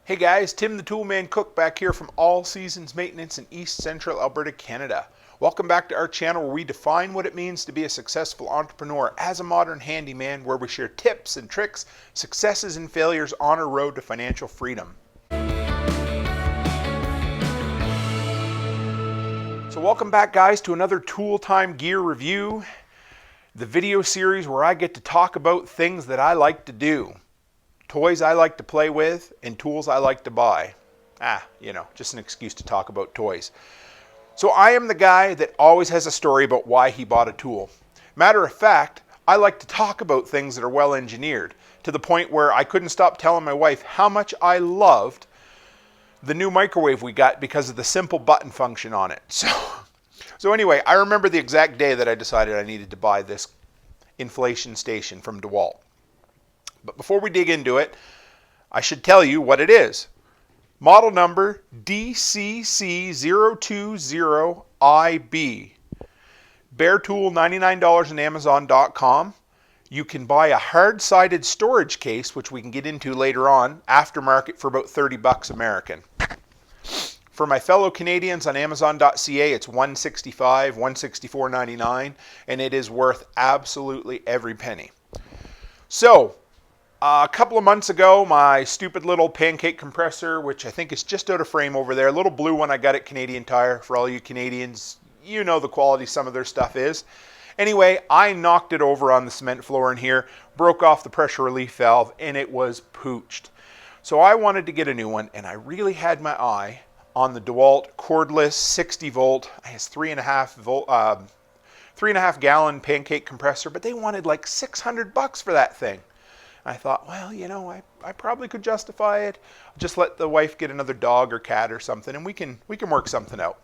Hey guys, Tim the Toolman Cook back here from All Seasons Maintenance in East Central Alberta, Canada. Welcome back to our channel where we define what it means to be a successful entrepreneur as a modern handyman, where we share tips and tricks, successes and failures on our road to financial freedom. So welcome back guys to another Tool Time gear review, the video series where I get to talk about things that I like to do. Toys I like to play with, and tools I like to buy. Just an excuse to talk about toys. So I am the guy that always has a story about why he bought a tool. Matter of fact, I like to talk about things that are well engineered, to the point where I couldn't stop telling my wife how much I loved the new microwave we got because of the simple button function on it. So anyway, I remember the exact day that I decided I needed to buy this inflation station from Dewalt. But before we dig into it, I should tell you what it is. Model number DCC020IB. Bare tool, $99 on Amazon.com. You can buy a hard-sided storage case, which we can get into later on, aftermarket for about 30 bucks American. For my fellow Canadians on Amazon.ca, it's $165, $164.99, and it is worth absolutely every penny. So, a couple of months ago, my stupid little pancake compressor, which I think is just out of frame over there, a little blue one I got at Canadian Tire. For all you Canadians, you know the quality some of their stuff is. Anyway, I knocked it over on the cement floor in here, broke off the pressure relief valve, and it was pooched. So I wanted to get a new one, and I really had my eye on the Dewalt cordless 60 volt, I guess 3.5 gallon pancake compressor, but they wanted like 600 bucks for that thing. I thought, well, I probably could justify it. Just let the wife get another dog or cat or something, and we can work something out.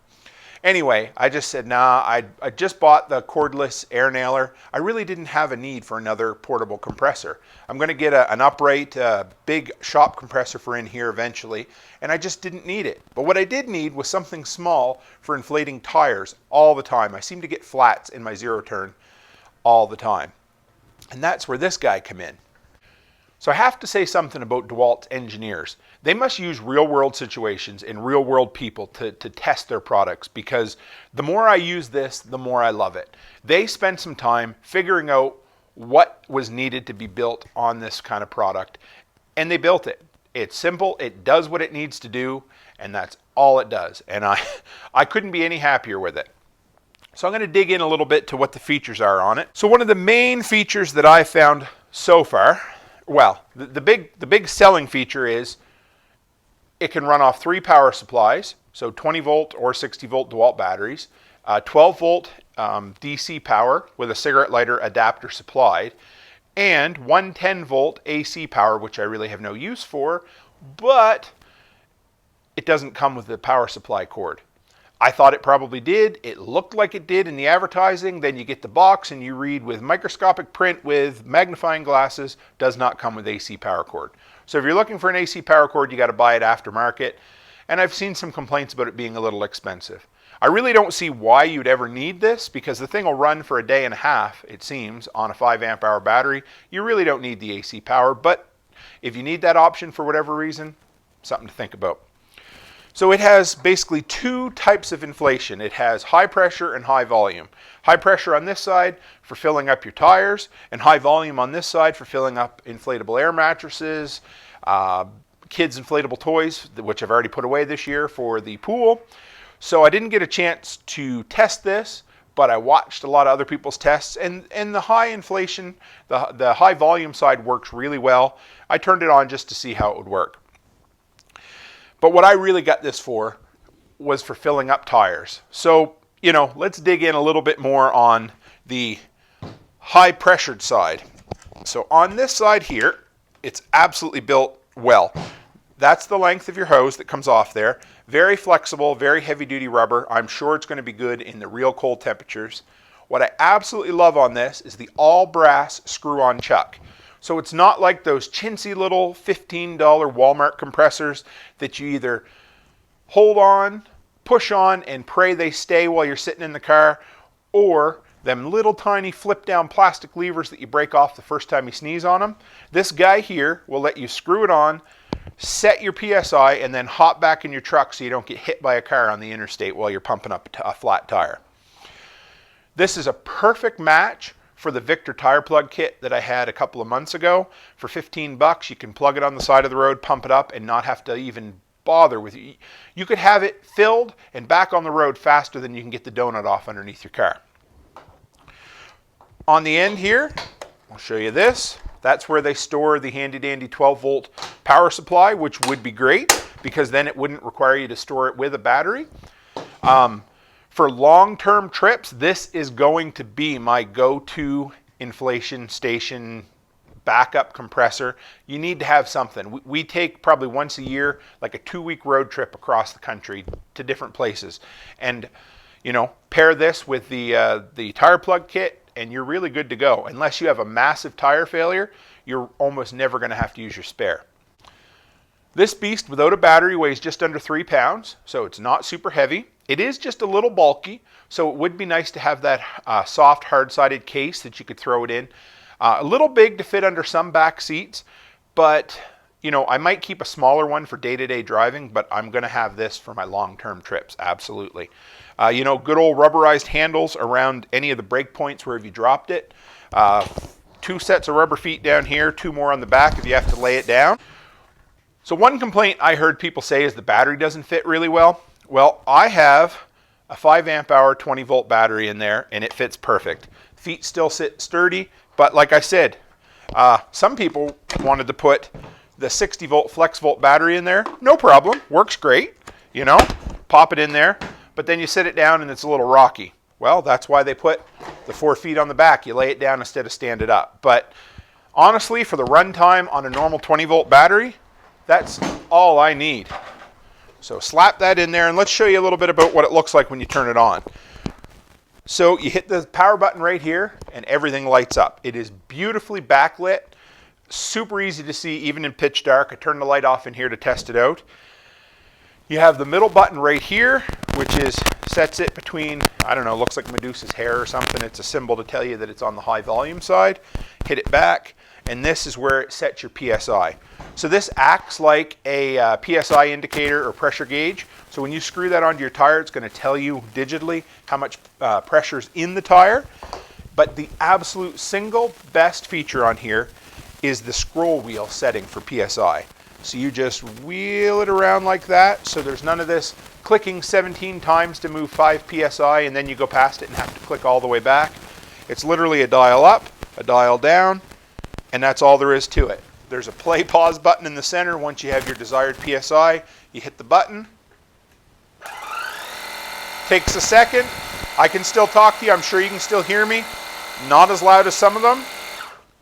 Anyway, I just said, nah, I just bought the cordless air nailer. I really didn't have a need for another portable compressor. I'm going to get an upright, big shop compressor for in here eventually, and I just didn't need it. But what I did need was something small for inflating tires all the time. I seem to get flats in my zero turn all the time. And that's where this guy come in. So I have to say something about Dewalt engineers. They must use real-world situations and real-world people to test their products, because the more I use this, the more I love it. They spent some time figuring out what was needed to be built on this kind of product, and they built it. It's simple, it does what it needs to do, and that's all it does. And I couldn't be any happier with it. So I'm going to dig in a little bit to what the features are on it. So one of the main features that I found so far, well, the big selling feature is it can run off 3 power supplies, so 20 volt or 60 volt Dewalt batteries, 12 volt DC power with a cigarette lighter adapter supplied, and 110 volt AC power, which I really have no use for, but it doesn't come with the power supply cord. I thought it probably did. It looked like it did in the advertising. Then you get the box and you read with microscopic print with magnifying glasses, does not come with AC power cord. So if you're looking for an AC power cord, you got to buy it aftermarket. And I've seen some complaints about it being a little expensive. I really don't see why you'd ever need this, because the thing will run for a day and a half, it seems, on a 5 amp hour battery. You really don't need the AC power, but if you need that option for whatever reason, something to think about. So it has basically 2 types of inflation. It has high pressure and high volume. High pressure on this side for filling up your tires, and high volume on this side for filling up inflatable air mattresses, kids' inflatable toys, which I've already put away this year for the pool. So I didn't get a chance to test this, but I watched a lot of other people's tests, and the high inflation, the high volume side works really well. I turned it on just to see how it would work. But what I really got this for was for filling up tires. So, let's dig in a little bit more on the high pressured side. So on this side here, it's absolutely built well. That's the length of your hose that comes off there. Very flexible, very heavy duty rubber. I'm sure it's going to be good in the real cold temperatures. What I absolutely love on this is the all brass screw-on chuck. So it's not like those chintzy little $15 Walmart compressors that you either hold on, push on, and pray they stay while you're sitting in the car, or them little tiny flip down plastic levers that you break off the first time you sneeze on them. This guy here will let you screw it on, set your PSI, and then hop back in your truck so you don't get hit by a car on the interstate while you're pumping up a flat tire. This is a perfect match for the Victor tire plug kit that I had a couple of months ago. For 15 bucks, you can plug it on the side of the road, pump it up, and not have to even bother with it. You could have it filled and back on the road faster than you can get the donut off underneath your car. On the end here, I'll show you this. That's where they store the handy dandy 12 volt power supply, which would be great because then it wouldn't require you to store it with a battery. For long-term trips, this is going to be my go-to inflation station backup compressor. You need to have something. We take probably once a year, like a 2-week road trip across the country to different places. And, you know, pair this with the tire plug kit and you're really good to go. Unless you have a massive tire failure, you're almost never going to have to use your spare. This beast without a battery weighs just under 3 pounds, so it's not super heavy. It is just a little bulky, so it would be nice to have that soft, hard-sided case that you could throw it in. A little big to fit under some back seats, but you know, I might keep a smaller one for day-to-day driving, but I'm going to have this for my long-term trips, absolutely. You know, good old rubberized handles around any of the brake points wherever you dropped it. 2 sets of rubber feet down here, 2 more on the back if you have to lay it down. So one complaint I heard people say is the battery doesn't fit really well. Well, I have a 5 amp hour 20 volt battery in there and it fits perfect. Feet still sit sturdy, but like I said, some people wanted to put the 60 volt flex volt battery in there. No problem, works great, you know, pop it in there, but then you sit it down and it's a little rocky. Well, that's why they put the 4 feet on the back. You lay it down instead of stand it up. But honestly, for the run time on a normal 20 volt battery, that's all I need. So slap that in there and let's show you a little bit about what it looks like when you turn it on. So you hit the power button right here and everything lights up. It is beautifully backlit, super easy to see even in pitch dark. I turned the light off in here to test it out. You have the middle button right here, which sets it between, I don't know, looks like Medusa's hair or something. It's a symbol to tell you that it's on the high volume side. Hit it back, and this is where it sets your PSI. So this acts like a PSI indicator or pressure gauge. So when you screw that onto your tire, it's going to tell you digitally how much pressure is in the tire. But the absolute single best feature on here is the scroll wheel setting for PSI. So you just wheel it around like that. So there's none of this clicking 17 times to move 5 PSI and then you go past it and have to click all the way back. It's literally a dial up, a dial down, and that's all there is to it. There's a play pause button in the center. Once you have your desired PSI, you hit the button. Takes a second. I can still talk to you. I'm sure you can still hear me. Not as loud as some of them.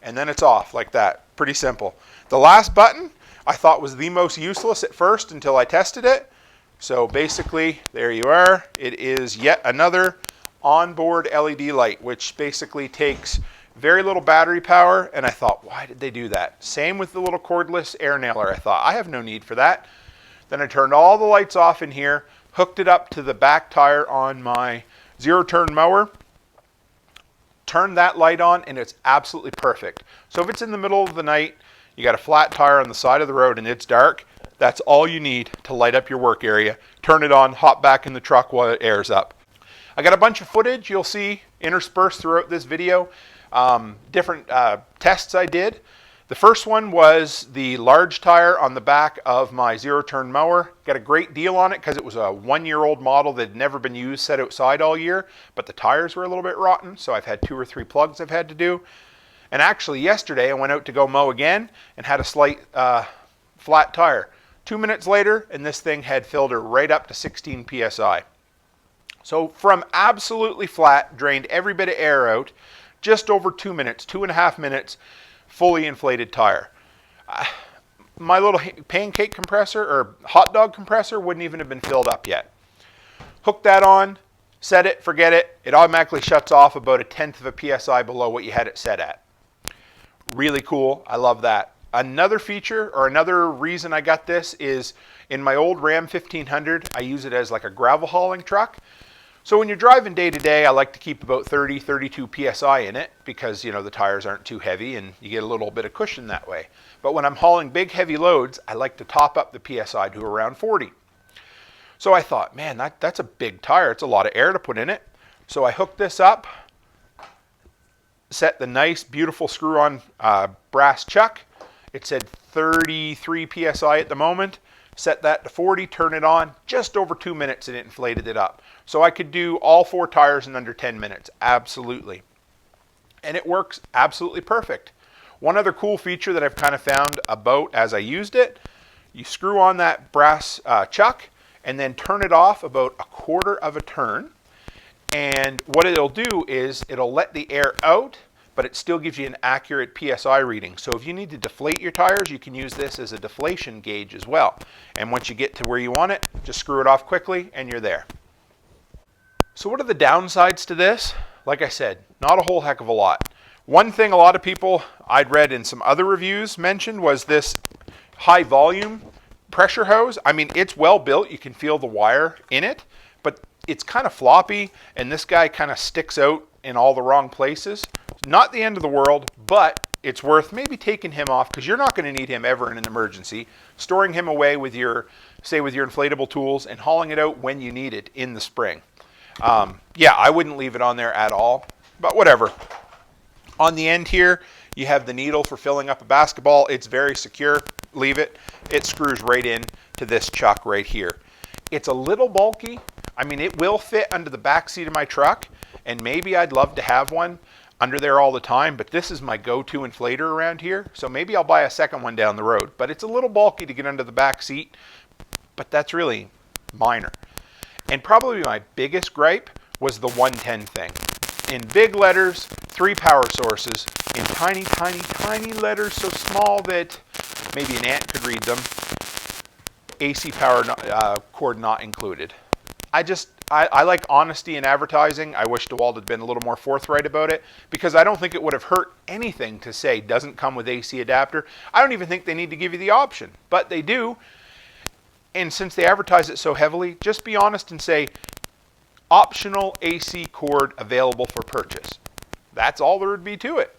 And then it's off like that. Pretty simple. The last button I thought was the most useless at first until I tested it. So basically, there you are. It is yet another onboard LED light, which basically takes very little battery power. And I thought, why did they do that? Same with the little cordless air nailer. I thought, I have no need for that. Then I turned all the lights off in here, hooked it up to the back tire on my zero-turn mower, turned that light on, and it's absolutely perfect. So if it's in the middle of the night, you got a flat tire on the side of the road and it's dark, that's all you need to light up your work area. Turn it on, hop back in the truck while it airs up. I got a bunch of footage you'll see interspersed throughout this video. Different tests I did. The first one was the large tire on the back of my zero-turn mower. Got a great deal on it because it was a 1-year-old model that had never been used, set outside all year, but the tires were a little bit rotten, so I've had 2 or 3 plugs I've had to do. And actually yesterday I went out to go mow again and had a slight flat tire. 2 minutes later and this thing had filled her right up to 16 PSI. So from absolutely flat, drained every bit of air out, just over 2 minutes, 2.5 minutes, fully inflated tire. My little pancake compressor or hot dog compressor wouldn't even have been filled up yet. Hook that on, set it, forget it. It automatically shuts off about 1/10 of a PSI below what you had it set at. Really cool. I love that. Another feature or another reason I got this is in my old Ram 1500, I use it as like a gravel hauling truck. So when you're driving day to day, I like to keep about 30, 32 PSI in it because, you know, the tires aren't too heavy and you get a little bit of cushion that way. But when I'm hauling big, heavy loads, I like to top up the PSI to around 40. So I thought, man, that's a big tire. It's a lot of air to put in it. So I hooked this up, set the nice, beautiful screw-on brass chuck. It said 33 PSI at the moment. Set that to 40, turn it on, just over 2 minutes and it inflated it up. So I could do all 4 tires in under 10 minutes, absolutely. And it works absolutely perfect. One other cool feature that I've kind of found about as I used it, you screw on that brass chuck and then turn it off about a quarter of a turn. And what it'll do is it'll let the air out, but it still gives you an accurate PSI reading. So if you need to deflate your tires, you can use this as a deflation gauge as well. And once you get to where you want it, just screw it off quickly and you're there. So what are the downsides to this? Like I said, not a whole heck of a lot. One thing a lot of people I'd read in some other reviews mentioned was this high volume pressure hose. I mean, it's well built. You can feel the wire in it, but it's kind of floppy and this guy kind of sticks out in all the wrong places. Not the end of the world, but it's worth maybe taking him off because you're not going to need him ever in an emergency. Storing him away with your, say, with your inflatable tools and hauling it out when you need it in the spring. Yeah, I wouldn't leave it on there at all, but whatever. On the end here, you have the needle for filling up a basketball. It's very secure. Leave it. It screws right in to this chuck right here. It's a little bulky. I mean, it will fit under the back seat of my truck, and maybe I'd love to have one under there all the time, but this is my go-to inflator around here, so maybe I'll buy a second one down the road. But it's a little bulky to get under the back seat, but that's really minor. And probably my biggest gripe was the 110 thing. In big letters, 3 power sources, in tiny, tiny, tiny letters, so small that maybe an ant could read them, AC power cord not included. I like honesty in advertising. I wish Dewalt had been a little more forthright about it because I don't think it would have hurt anything to say doesn't come with AC adapter. I don't even think they need to give you the option, but they do. And since they advertise it so heavily, just be honest and say, optional AC cord available for purchase. That's all there would be to it.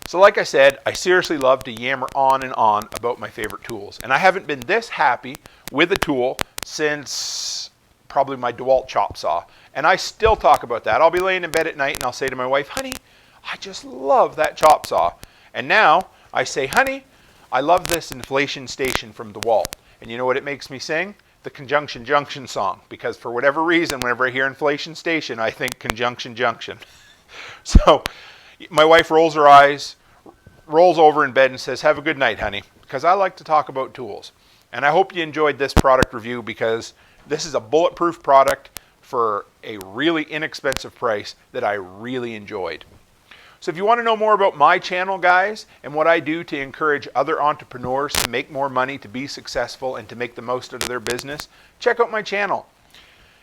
So like I said, I seriously love to yammer on and on about my favorite tools. And I haven't been this happy with a tool since probably my Dewalt chop saw. And I still talk about that. I'll be laying in bed at night and I'll say to my wife, honey, I just love that chop saw. And now I say, honey, I love this inflation station from Dewalt. And you know what it makes me sing? The Conjunction Junction song. Because for whatever reason, whenever I hear inflation station, I think Conjunction Junction. So my wife rolls her eyes, rolls over in bed and says, have a good night, honey. Because I like to talk about tools. And I hope you enjoyed this product review because this is a bulletproof product for a really inexpensive price that I really enjoyed. So if you want to know more about my channel, guys, and what I do to encourage other entrepreneurs to make more money, to be successful, and to make the most out of their business, check out my channel.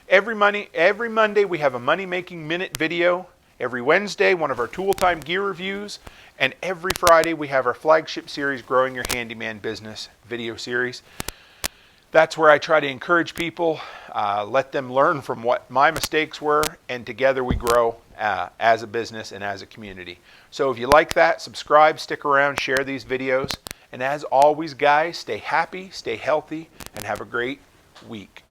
Every Monday we have a money-making minute video. Every Wednesday, one of our Tool Time gear reviews. And every Friday, we have our flagship series, Growing Your Handyman Business video series. That's where I try to encourage people, let them learn from what my mistakes were, and together we grow as a business and as a community. So if you like that, subscribe, stick around, share these videos. And as always, guys, stay happy, stay healthy, and have a great week.